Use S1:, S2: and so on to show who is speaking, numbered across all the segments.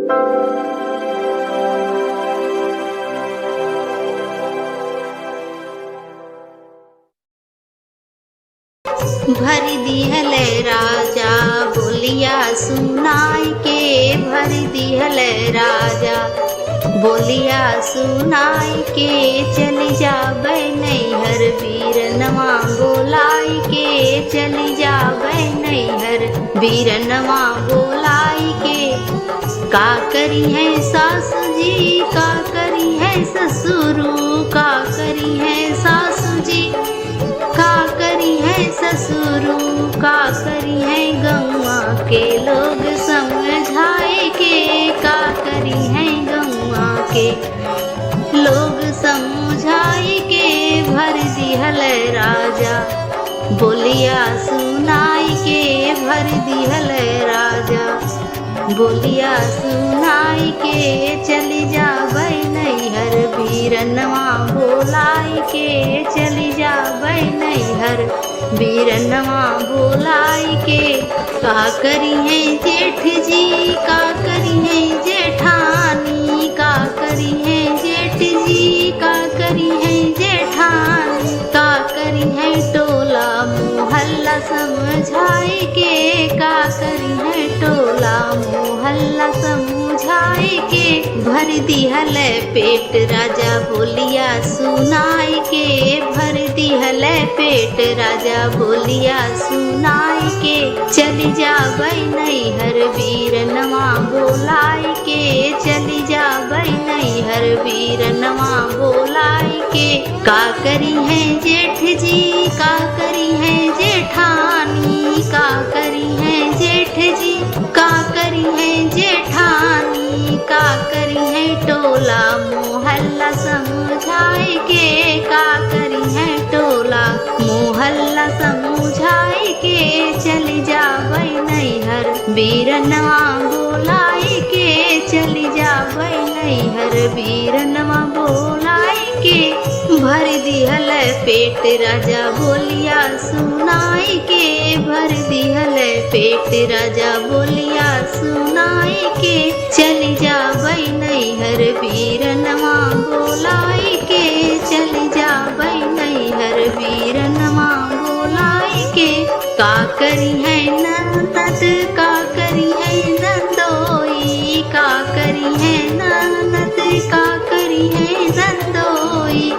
S1: भर दिहल राजा बोलिया सुनाई के, भर दिहल राजा बोलिया सुनाई के, चली जाबै नैहर वीरनवा बोलाई के, चली जाबै नैहर वीरनवा बोलाई के। का करी है सासू जी, का करी है ससुरु, का करी है सासू जी, का करी है ससुरु, का करी है गौआ के लोग समझाए के, का करी है गौआ के लोग समझाए के। भर दिहल राजा बोलिया सुनाई के, भर दिहल राजा बोलिया सुनाई के, चली जाबै नैहर वीरनवा बोलाई के, चली जाबै नैहर वीरनवा बोलाई के। का करी है जेठ जी, का करी है जेठानी, का करी है जेठ जी, का करी है जेठानी, का करी है टोला मोहल्ला समझाए के, का करी है टोला मोहल्ला समझाए के। भर दिहल पेट राजा बोलिया सुनाई के, भर दिहल पेट राजा बोलिया सुनाई के, चली जाबै नैहर वीरनवा बोलाई के, चली जाबै नैहर वीरनवा बोलाई के। का करी है जेठ जी, का करी है जेठानी, का करी है जेठ जी, का करी है जेठानी, का करी है टोला मोहल्ला समझाए के, का करी है टोला मोहल्ला समझाए के, चली जाबै नैहर वीरनवा बोलाई के, चली जाबै नैहर वीरनवा बोलाई के। भर दिहल पेट राजा बोलिया सुनाई के, भर दिहल पेट राजा बोलिया सुनाई के, चली जाबै नैहर वीरनवा बोलाई के, चली जाबै नैहर वीरनवा बोलाई के। का करी है ननद, का करी है नंदोई, का करी है ननद, का करी है नंदोई,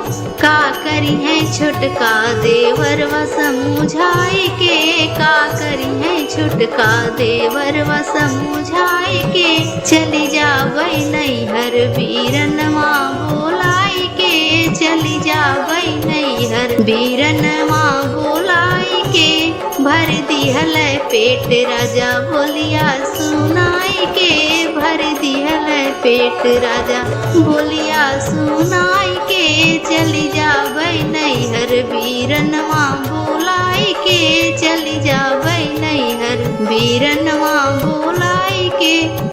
S1: का करी है छोटका देवरवा समझाए के, का करी है छोटका देवरवा समझाए के, चली जाबै नैहर वीरनवा बोलाई के, चली जाबै नैहर वीरनवा बोलाई के। भर दिहल पेट राजा बोलिया सुनाई के, भर दिहल पेट राजा बोलिया सुनाई के, चली जाबै नैहर वीरनवा बोलाई के, चली जाबै नैहर वीरनवा बोलाई के।